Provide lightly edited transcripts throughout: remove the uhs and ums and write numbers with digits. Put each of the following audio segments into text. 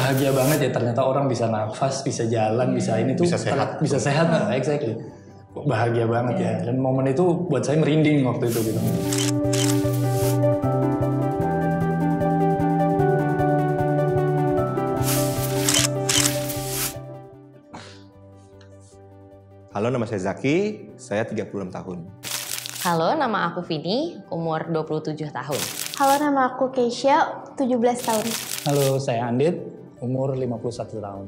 bahagia banget ya, ternyata orang bisa nafas, bisa jalan, bisa ini tuh bisa sehat. Exactly. Bahagia banget ya. Dan momen itu buat saya merinding waktu itu gitu. Halo, nama saya Zaki, saya 36 tahun. Halo, nama aku Vini, umur 27 tahun. Halo, nama aku Keisha, 17 tahun. Halo, saya Andit, umur 51 tahun.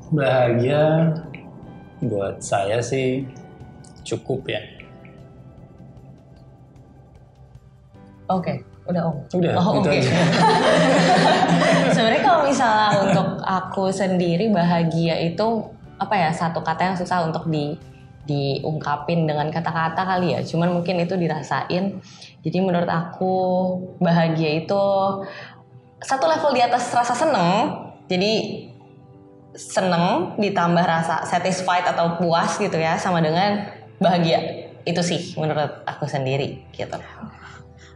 Bahagia buat saya sih cukup ya. Oke, udah Om. Udah, oh, gitu oke. aja. Sebenarnya kalau misalnya untuk aku sendiri bahagia itu apa ya, satu kata yang susah untuk diungkapin dengan kata-kata kali ya. Cuman mungkin itu dirasain. Jadi menurut aku bahagia itu satu level di atas rasa seneng. Jadi seneng ditambah rasa satisfied atau puas gitu ya, sama dengan bahagia. Itu sih menurut aku sendiri gitu.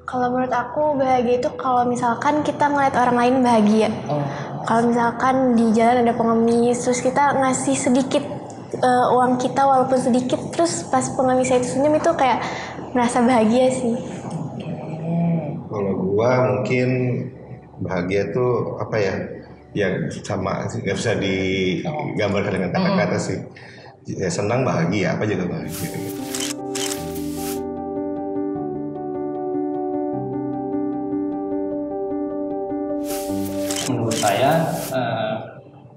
Kalau menurut aku bahagia itu kalau misalkan kita ngeliat orang lain bahagia. Kalau misalkan di jalan ada pengemis, terus kita ngasih sedikit uang kita walaupun sedikit, terus pas pengemisnya itu senyum, itu kayak merasa bahagia sih. Kalau gua mungkin bahagia tuh apa ya? Ya sama, nggak bisa digambarkan dengan kata-kata sih. Ya, senang, bahagia, apa juga bahagia. Menurut saya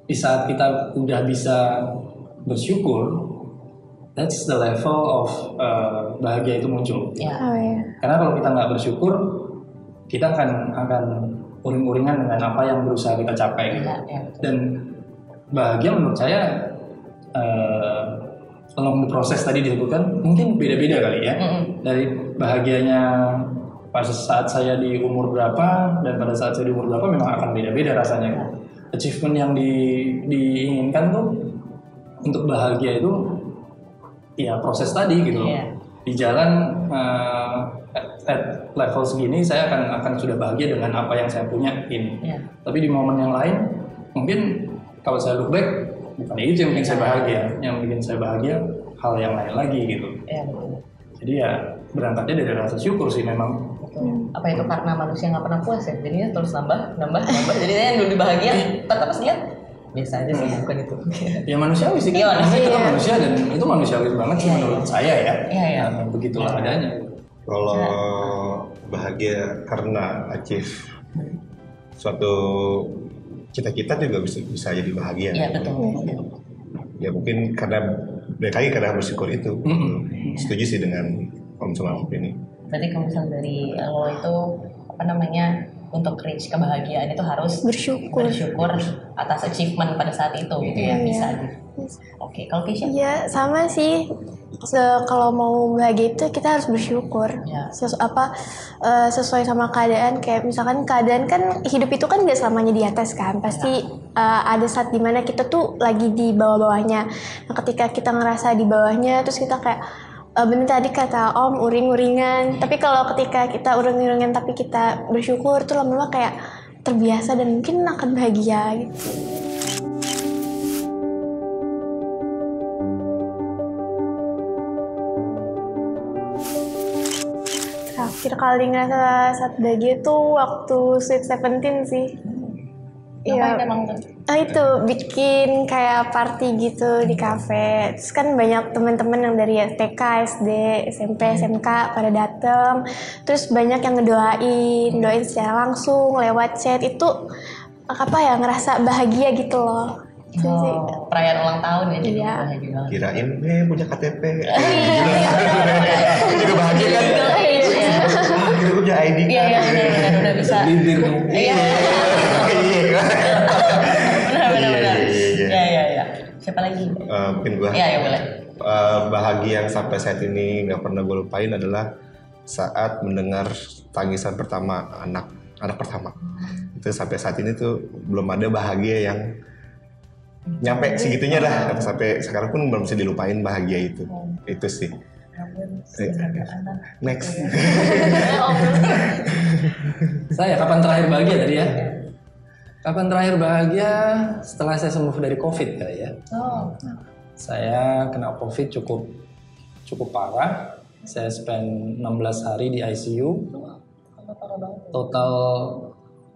di saat kita udah bisa bersyukur, that's the level of bahagia itu muncul. Ya. Oh, ya. Karena kalau kita nggak bersyukur, kita akan uring-uringan dengan apa yang berusaha kita capai gitu. Ya. Dan bahagia menurut saya along the proses tadi disebutkan mungkin beda-beda kali ya. Dari bahagianya pada saat saya di umur berapa dan pada saat saya di umur berapa memang akan beda-beda rasanya. Achievement yang diinginkan tuh untuk bahagia itu ya proses tadi gitu. Di jalan at level segini saya akan sudah bahagia dengan apa yang saya punya ini. Tapi di momen yang lain mungkin kalau saya look back bukan itu yang bikin saya bahagia. Yang bikin saya bahagia hal yang lain lagi gitu. Jadi ya berangkatnya dari rasa syukur sih memang. Apa itu karena manusia nggak pernah puas ya, jadinya terus nambah. Jadi yang dulu bahagia, tetap pas lihat biasa aja sih, bukan itu. Ya manusiawi sih kan, itu kan manusia dan itu manusiawi banget sih menurut saya ya. Nah, begitulah adanya. Kalau bahagia karena achieve suatu cita-cita juga bisa jadi bahagia. Iya betul. Ya mungkin karena bersyukur itu. Setuju sih dengan Om sama ini. Berarti kalau misalnya dari lo itu untuk reach kebahagiaan itu harus bersyukur atas achievement pada saat itu gitu ya, bisa gitu. Oke, kalau Keisha? Iya sama sih. Kalau mau bahagia itu kita harus bersyukur. Sesuai sama keadaan. Kayak misalkan keadaan kan hidup itu kan nggak selamanya di atas kan. Pasti ada saat dimana kita tuh lagi di bawah-bawahnya. Nah, ketika kita ngerasa di bawahnya, terus kita kayak bener tadi kata Om, uring-uringan. Tapi kalau ketika kita uring-uringan tapi kita bersyukur, tuh lama-lama kayak terbiasa dan mungkin akan bahagia gitu. Terakhir kali ngerasa saat bahagia tuh waktu Sweet 17 sih. Ngapain emang tuh? Itu bikin kayak party gitu di kafe. Terus kan banyak teman-teman yang dari TK, SD, SMP, SMK pada datang. Terus banyak yang doain secara langsung lewat chat. Itu ngerasa bahagia gitu loh. Perayaan ulang tahun ya, jadi bahagia banget. Kirain punya KTP. Juga bahagia kan? Kita punya ID kan? Iya, udah bisa. Iya. Benar. Iya. Siapa lagi? Mungkin gue. Iya, boleh. Bahagia yang sampai saat ini nggak pernah gue lupain adalah saat mendengar tangisan pertama anak pertama. Itu sampai saat ini tuh belum ada bahagia yang nyampe segitunya dah. Sampai sekarang pun belum bisa dilupain bahagia itu. Itu sih. Next. Saya kapan terakhir bahagia tadi ya? Kapan terakhir bahagia? Setelah saya sembuh dari COVID kali ya. Saya kena COVID cukup parah. Saya spend 16 hari di ICU. Total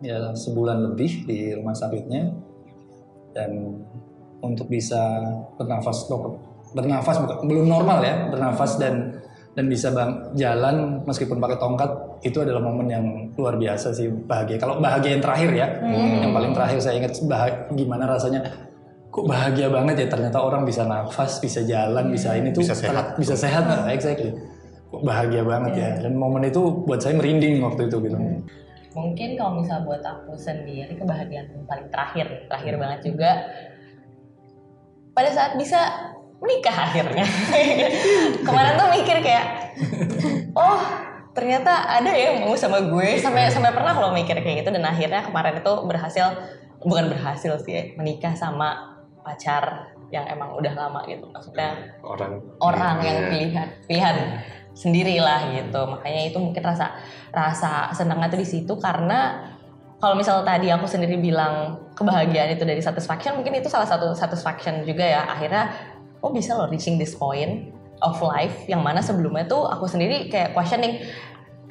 ya sebulan lebih di rumah sakitnya. Dan untuk bisa bernafas belum normal ya, bernafas dan bisa jalan meskipun pakai tongkat, itu adalah momen yang luar biasa sih, bahagia. Kalau bahagia yang terakhir ya, yang paling terakhir saya ingat gimana rasanya, kok bahagia banget ya, ternyata orang bisa nafas, bisa jalan, bisa ini tuh bisa sehat, exactly. Kok bahagia banget ya, dan momen itu buat saya merinding waktu itu gitu. Mungkin kalau misalnya buat aku sendiri, kebahagiaan yang paling terakhir banget juga pada saat bisa menikah akhirnya. Kemarin tuh mikir kayak, oh ternyata ada yang mau sama gue, sampai pernah kalau mikir kayak gitu, dan akhirnya kemarin itu bukan berhasil sih, menikah sama pacar yang emang udah lama gitu, maksudnya orang yang pilihan sendirilah gitu. Makanya itu mungkin rasa senangnya tuh di situ, karena kalau misalnya tadi aku sendiri bilang kebahagiaan itu dari satisfaction, mungkin itu salah satu satisfaction juga ya. Akhirnya bisa loh reaching this point of life, yang mana sebelumnya tuh aku sendiri kayak questioning,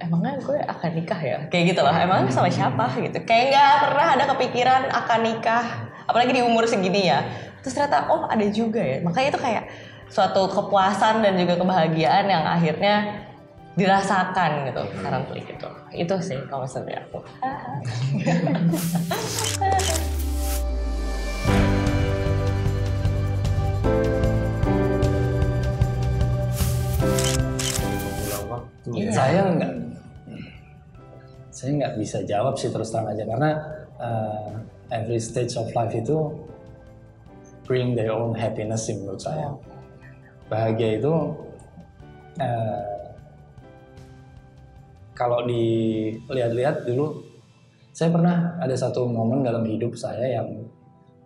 emangnya gue akan nikah ya? Kayak gitu loh, emangnya sama siapa gitu. Kayak nggak pernah ada kepikiran akan nikah, apalagi di umur segini ya. Terus ternyata ada juga ya. Makanya itu kayak suatu kepuasan dan juga kebahagiaan yang akhirnya dirasakan gitu sekarang tuh gitu. Itu sih kalau misalnya aku. Saya nggak bisa jawab sih terus terang aja, karena every stage of life itu bring their own happiness sih menurut saya. Bahagia itu kalau dilihat-lihat dulu, saya pernah ada satu momen dalam hidup saya yang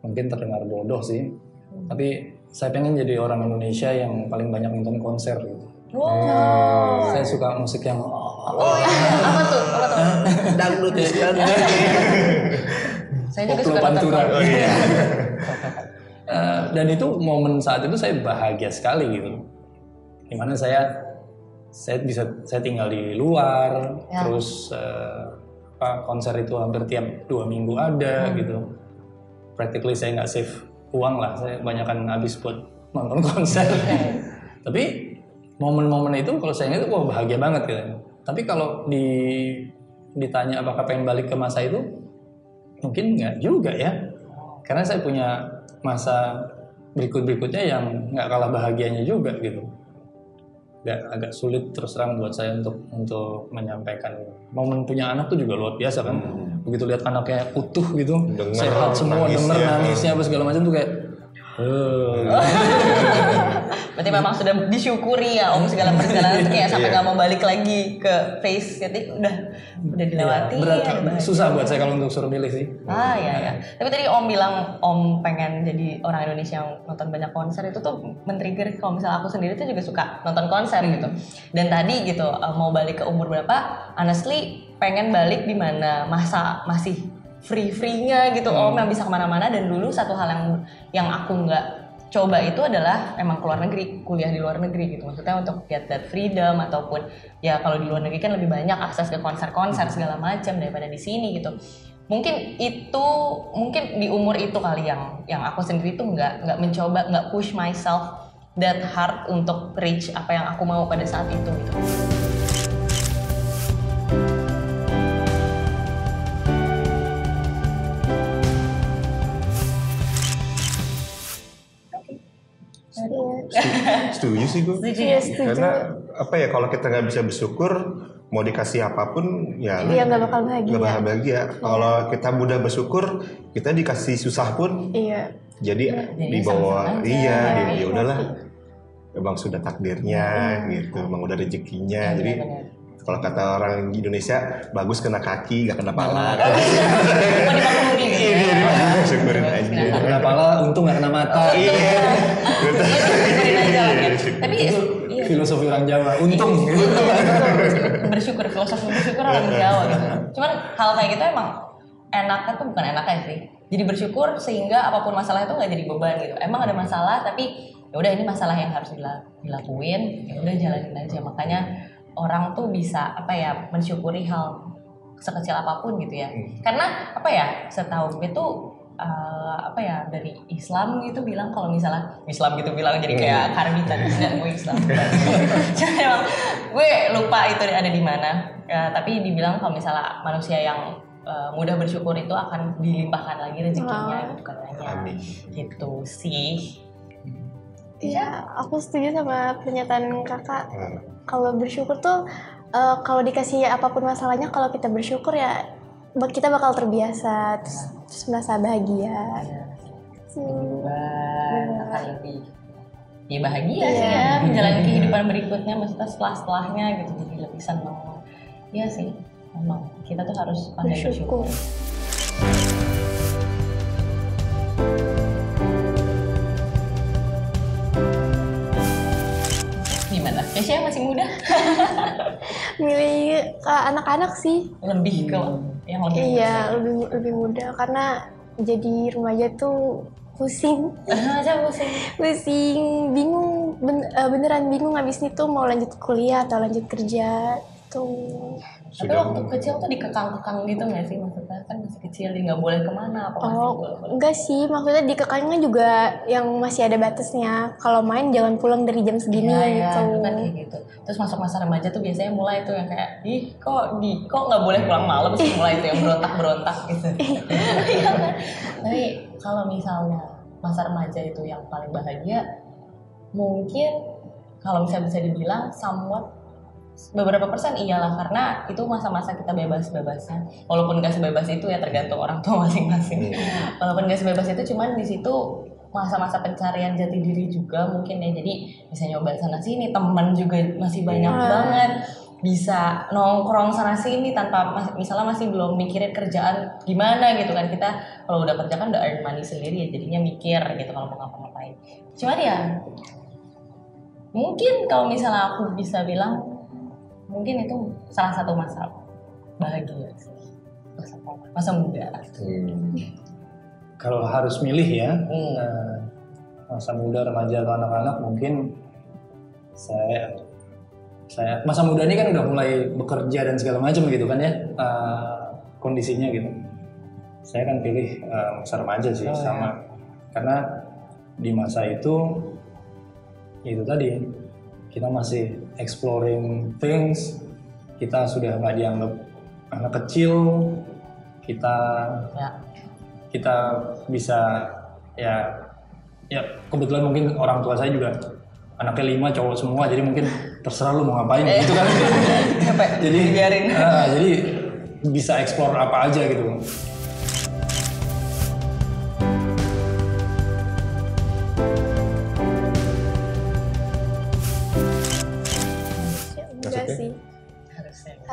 mungkin terdengar bodoh sih, tapi saya pengen jadi orang Indonesia yang paling banyak nonton konser gitu. Saya suka musik yang apa tuh? Dangdut kan. Saya juga suka nonton konser. Dan itu momen saat itu saya bahagia sekali gitu. Dimana saya tinggal di luar, terus konser itu hampir tiap 2 minggu ada gitu. Practically saya nggak save uang lah, saya kebanyakan habis buat nonton konser. Tapi momen-momen itu kalau saya ingat, bahagia banget gitu. Tapi kalau ditanya apakah pengen balik ke masa itu, mungkin nggak juga ya. Karena saya punya masa berikutnya yang nggak kalah bahagianya juga gitu. Agak sulit terus terang buat saya untuk menyampaikan. Momen punya anak tuh juga luar biasa kan. Begitu lihat anaknya utuh gitu, sehat semua, denger nangisnya apa segala macam tuh kayak berarti memang sudah disyukuri ya Om, segala perjalanan itu kayak sampai nggak mau balik lagi ke face, jadi udah dilewati. Berat, susah buat saya kalau untuk suruh milih sih. Ya. Tapi tadi Om bilang Om pengen jadi orang Indonesia yang nonton banyak konser, itu tuh men-trigger. Kalau misalnya aku sendiri tuh juga suka nonton konser gitu. Dan tadi gitu mau balik ke umur berapa? Honestly pengen balik di mana masa masih free-nya gitu Om, yang bisa kemana-mana. Dan dulu satu hal yang aku nggak coba itu adalah emang keluar negeri, kuliah di luar negeri gitu. Maksudnya untuk get that freedom, ataupun ya kalau di luar negeri kan lebih banyak akses ke konser-konser segala macam daripada di sini gitu. Mungkin di umur itu kali yang aku sendiri tuh nggak mencoba, nggak push myself that hard untuk reach apa yang aku mau pada saat itu gitu. Setuju sih gue. Karena apa ya, kalau kita nggak bisa bersyukur, mau dikasih apapun ya nggak bakal bahagia. Nggak bakal bahagia. Kalau kita mudah bersyukur, kita dikasih susah pun, jadi dibawa ya udahlah, memang sudah takdirnya gitu, memang udah rezekinya. Jadi Kalau kata orang Indonesia, bagus kena kaki, gak kena pala. Oh dimaklumin gitu. Iya, syukurin aja. Kena pala, untung gak kena mata. Iya. Syukurin aja lah ya. Tapi iya. Filosofi orang Jawa, untung. Bersyukur, filosofi bersyukur orang Jawa gitu. Cuman hal kayak gitu emang enaknya tuh bukan enaknya sih. Jadi bersyukur sehingga apapun masalah itu nggak jadi beban gitu. Emang ada masalah tapi ya udah ini masalah yang harus dilakuin, ya udah jalanin aja. Makanya orang tuh bisa mensyukuri hal sekecil apapun gitu ya. Karena setahu gue tuh dari Islam gitu bilang kalau misalnya Islam gitu bilang jadi kayak karbitan gue Islam. Cuma emang gue lupa itu ada di mana. Tapi dibilang kalau misalnya manusia yang mudah bersyukur itu akan dilimpahkan lagi rezekinya gitu katanya. Gitu sih. Iya, aku setuju sama pernyataan kakak. Kalau bersyukur tuh, kalau dikasih apapun masalahnya, kalau kita bersyukur ya kita bakal terbiasa, terus merasa bahagia. Akan lebih bahagia sih ya menjalani kehidupan berikutnya, maksudnya setelahnya gitu jadi lebih senang. Iya sih, memang kita tuh harus pandai bersyukur. Keisha masih muda. Milih ke anak-anak sih. Lebih ke yang lebih muda. Iya, lebih muda karena jadi remaja tuh pusing. Pusing, bingung, beneran bingung abis itu mau lanjut kuliah atau lanjut kerja tuh. Tapi waktu kecil tuh dikekang-kekang gitu nggak sih, maksudnya kan masih kecil nggak boleh kemana apa enggak sih, maksudnya dikekangnya juga yang masih ada batasnya. Kalau main jangan pulang dari jam segini gitu. Kan kayak gitu. Terus masuk masa remaja tuh biasanya mulai tuh yang kayak kok nggak boleh pulang malam sih, mulai itu yang berontak gitu. Tapi kalau misalnya masa remaja itu yang paling bahagia, mungkin kalau misalnya bisa dibilang somewhat beberapa persen iyalah, karena itu masa-masa kita bebas-bebasnya. Walaupun gak sebebas itu ya tergantung orang tua masing-masing. Walaupun gak sebebas itu, cuman di situ masa-masa pencarian jati diri juga mungkin ya. Jadi bisa nyoba sana sini, teman juga masih banyak banget. Bisa nongkrong sana sini tanpa misalnya masih belum mikirin kerjaan gimana gitu kan. Kita kalau udah kerja kan udah earn money sendiri ya, jadinya mikir gitu kalau mau ngapa-ngapain. Cuman ya mungkin kalau misalnya aku bisa bilang mungkin itu salah satu masa bahagia sih, masa muda. Kalau harus milih ya, masa muda, remaja atau anak-anak, mungkin saya masa muda ini kan udah mulai bekerja dan segala macam gitu kan ya, kondisinya gitu. Saya kan pilih masa remaja sih sama, karena di masa itu tadi kita masih exploring things, kita sudah nggak dianggap anak kecil, kita bisa ya kebetulan mungkin orang tua saya juga anaknya 5 cowok semua, jadi mungkin terserah lu mau ngapain gitu kan. Jadi biarin. Jadi bisa explore apa aja gitu.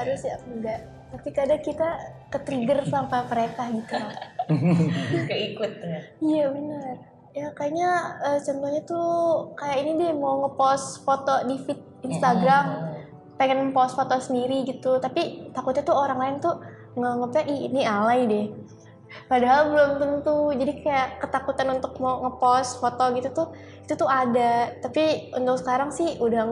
Harus ya enggak, tapi kadang kita ke-trigger sama mereka gitu. Keikut ya. Iya benar. Ya kayaknya contohnya tuh kayak ini deh, mau ngepost foto di feed Instagram, pengen post foto sendiri gitu, tapi takutnya tuh orang lain tuh nganggapnya ini alay deh. Padahal belum tentu. Jadi kayak ketakutan untuk mau ngepost foto gitu tuh, itu tuh ada. Tapi untuk sekarang sih udah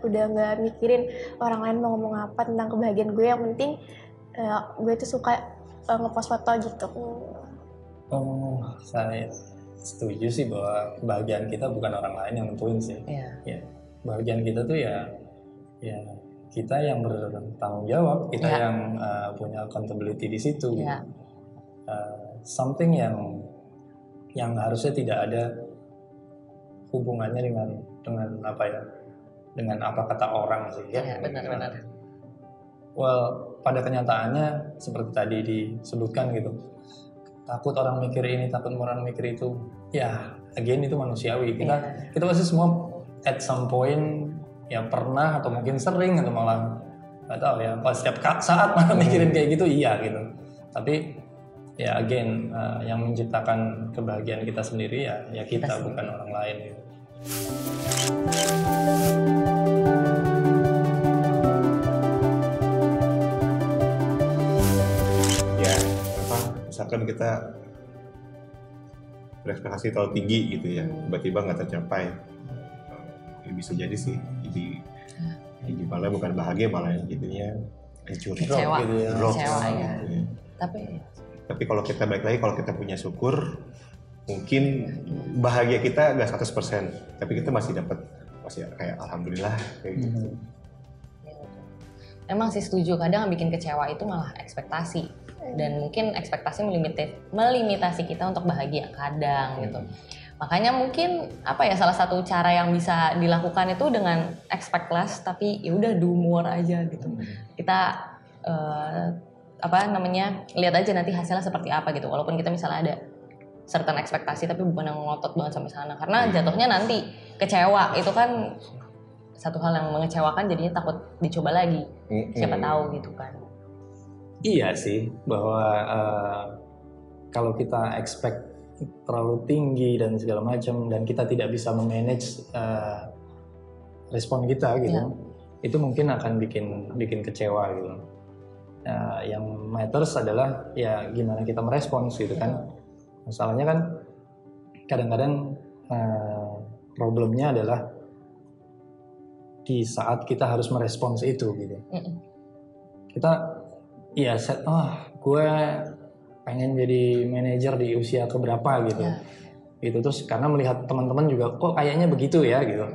nggak mikirin orang lain mau ngomong apa tentang kebahagiaan gue. Yang penting gue tuh suka ngepost foto gitu. Saya setuju sih bahwa kebahagiaan kita bukan orang lain yang nentuin sih. Ya, kebahagiaan kita tuh ya kita yang bertanggung jawab, kita yang punya accountability di situ. Gitu. Something yang harusnya tidak ada hubungannya dengan apa kata orang sih ya. Benar. Well, pada kenyataannya seperti tadi disebutkan gitu, takut orang mikir ini, takut orang mikir itu, ya again itu manusiawi. Kita pasti semua at some point ya pernah atau mungkin sering atau malah nggak tahu ya, pas setiap saat malah mikirin kayak gitu iya gitu. Tapi ya again, yang menciptakan kebahagiaan kita sendiri ya kita bukan orang lain gitu. Ya, misalkan kita berekspektasi terlalu tinggi gitu ya, tiba-tiba nggak tercapai, ya bisa jadi sih jadi malah bukan bahagia, malah jadinya hancur, Kecewa. gitu ya. Kecewa ya. Ya. Tapi kalau kita balik lagi, kalau kita punya syukur, mungkin bahagia kita nggak 100%, tapi kita masih kayak alhamdulillah kayak gitu. Emang sih setuju, kadang yang bikin kecewa itu malah ekspektasi, dan mungkin ekspektasi melimitasi kita untuk bahagia kadang gitu. Makanya mungkin salah satu cara yang bisa dilakukan itu dengan expect less, tapi ya udah do more aja gitu. Kita lihat aja nanti hasilnya seperti apa gitu. Walaupun kita misalnya ada certain ekspektasi tapi bukan yang ngotot banget sampai sana, karena jatuhnya nanti kecewa itu kan satu hal yang mengecewakan, jadinya takut dicoba lagi. Siapa tahu gitu kan. Iya sih, bahwa kalau kita expect terlalu tinggi dan segala macam dan kita tidak bisa memanage respon kita gitu, itu mungkin akan bikin kecewa gitu. Yang matters adalah ya gimana kita merespons gitu kan. Masalahnya kan kadang-kadang problemnya adalah di saat kita harus merespons itu gitu. Kita gue pengen jadi manajer di usia keberapa gitu. Gitu terus karena melihat teman-teman juga kok kayaknya begitu ya gitu.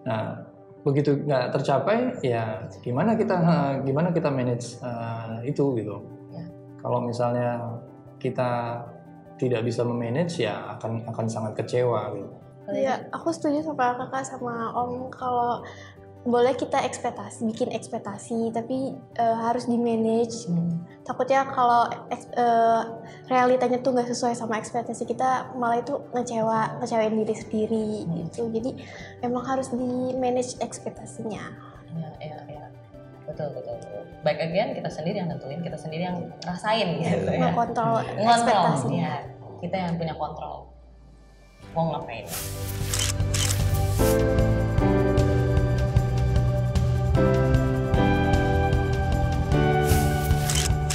Nah, begitu nggak tercapai ya gimana kita manage itu gitu. Kalau misalnya kita tidak bisa memanage ya akan sangat kecewa gitu. Iya, aku setuju sama kakak sama om, kalau boleh kita bikin ekspektasi, tapi harus di manage. Takutnya kalau realitanya tuh nggak sesuai sama ekspektasi kita, malah itu ngecewain diri sendiri gitu. Jadi emang harus di manage ekspektasinya. Iya. Betul. Baik again, kita sendiri yang nentuin, kita sendiri yang rasain gitu ya. Ngekontrol ekspektasinya. Ya. Kita yang punya kontrol. Mau ngapain?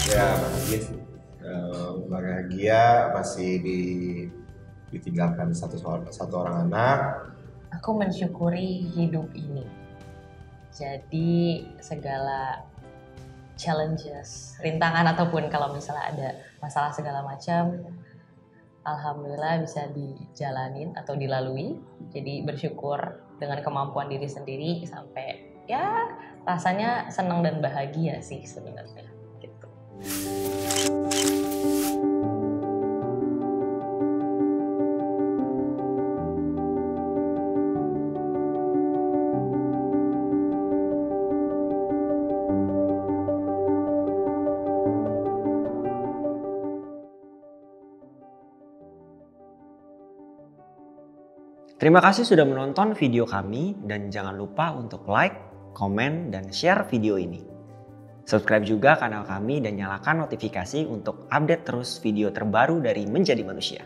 Ya bahagia sih. Bahagia masih ditinggalkan satu orang anak. Aku mensyukuri hidup ini. Jadi segala challenges, rintangan ataupun kalau misalnya ada masalah segala macam, alhamdulillah bisa dijalanin atau dilalui. Jadi bersyukur dengan kemampuan diri sendiri sampai ya rasanya senang dan bahagia sih sebenarnya gitu. Terima kasih sudah menonton video kami dan jangan lupa untuk like, komen, dan share video ini. Subscribe juga kanal kami dan nyalakan notifikasi untuk update terus video terbaru dari Menjadi Manusia.